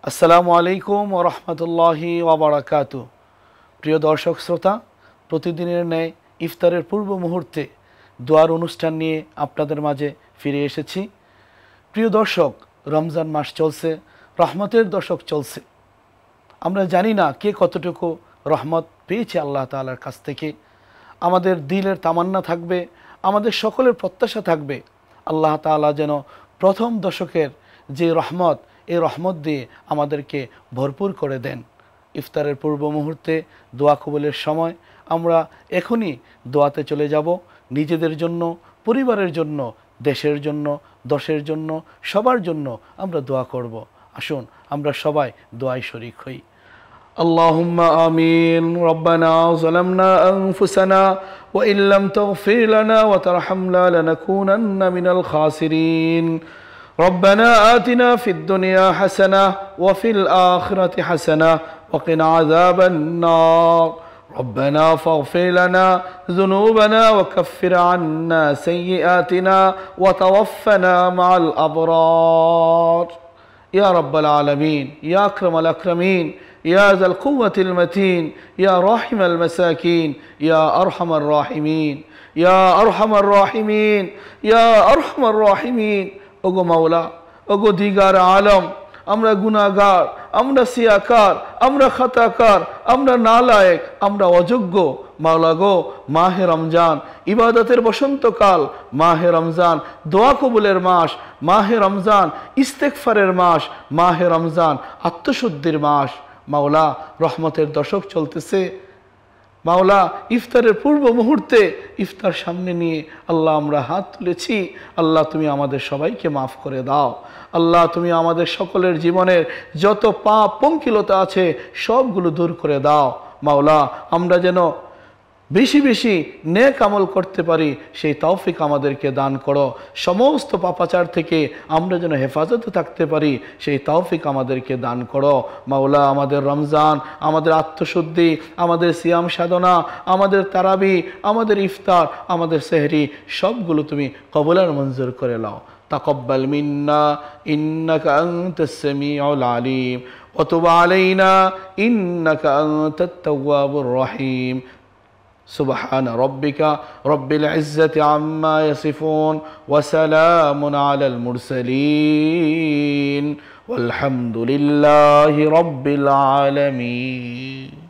আসসালামু আলাইকুম ওয়া রাহমাতুল্লাহি ওয়া বারাকাতুহু। প্রিয় দর্শক শ্রোতা, প্রতিদিনের ন্যায় ইফতারের পূর্ব মুহূর্তে দোয়ার অনুষ্ঠান নিয়ে আপনাদের মাঝে ফিরে এসেছি। প্রিয় দর্শক, রমজান মাস চলছে, রহমতের দশক চলছে। আমরা জানি না কে কতটুকু রহমত পেয়েছে আল্লাহ তাআলার কাছ থেকে। আমাদের দিলের তামান্না থাকবে, আমাদের সকলের প্রত্যাশা থাকবে আল্লাহ তাআলা যেন প্রথম দশকের যে রহমত, এই রহমত দিয়ে আমাদেরকে ভরপুর করে দেন। ইফতারের পূর্ব মুহূর্তে দোয়া কবুলের সময় আমরা এখনই দোয়াতে চলে যাব। নিজেদের জন্য, পরিবারের জন্য, দেশের জন্য, দশের জন্য, সবার জন্য আমরা দোয়া করব। আসুন আমরা সবাই দোয়ায় শরীক হই। اللهم آمين. ربنا ظلمنا أنفسنا وإن لم تغفر لنا وترحمنا لنكونن من الخاسرين. ربنا آتنا في الدنيا حسنة وفي الآخرة حسنة وقنا عذاب النار. ربنا فاغفر لنا ذنوبنا وكفر عنا سيئاتنا وتوفنا مع الأبرار. يا رب العالمين، يا أكرم الأكرمين، يا ذا القوة المتين، يا راحم المساكين، يا أرحم الراحمين، يا أرحم الراحمين، يا أرحم الراحمين. ওগো মাওলা, ওগো দিগার আলম, আমরা গুনাহগার, আমরা সিয়াকার, আমরা খাতাকার, আমরা নালায়েক, আমরা অযোগ্য। মাওলা গো, মাহে রমজান ইবাদতের বসন্তকাল, মাহে রমজান দোয়া কবুলের মাস, মাহে রমজান ইস্তেগফারের মাস, মাহে রমজান আত্মশুদ্ধির মাস। মাওলা, রহমতের দশক চলতেছে। মাওলা, ইফতারের পূর্ব মুহূর্তে ইফতার সামনে নিয়ে আল্লাহ আমরা হাত তুলেছি। আল্লাহ, তুমি আমাদের সবাইকে মাফ করে দাও। আল্লাহ, তুমি আমাদের সকলের জীবনের যত পাপ পঙ্কিলতা আছে সবগুলো দূর করে দাও। মাওলা, আমরা যেন বেশি বেশি নেক আমল করতে পারি, সেই তৌফিক আমাদেরকে দান করো। সমস্ত পাপাচার থেকে আমরা যেন হেফাজতে থাকতে পারি, সেই তৌফিক আমাদেরকে দান করো। মাওলা, আমাদের রমজান, আমাদের আত্মশুদ্ধি, আমাদের সিয়াম সাধনা, আমাদের তারাবি, আমাদের ইফতার, আমাদের সেহরি সবগুলো তুমি কবুল আর মঞ্জুর করে নাও। তাকাব্বাল মিন্না ইন্নাকা আনতাস সামিউল আলিম ওয়া তুব আলাইনা ইন্নাকা আনতাত তাওয়াবুর রহিম। سبحان ربك رب العزة عما يصفون وسلام على المرسلين والحمد لله رب العالمين.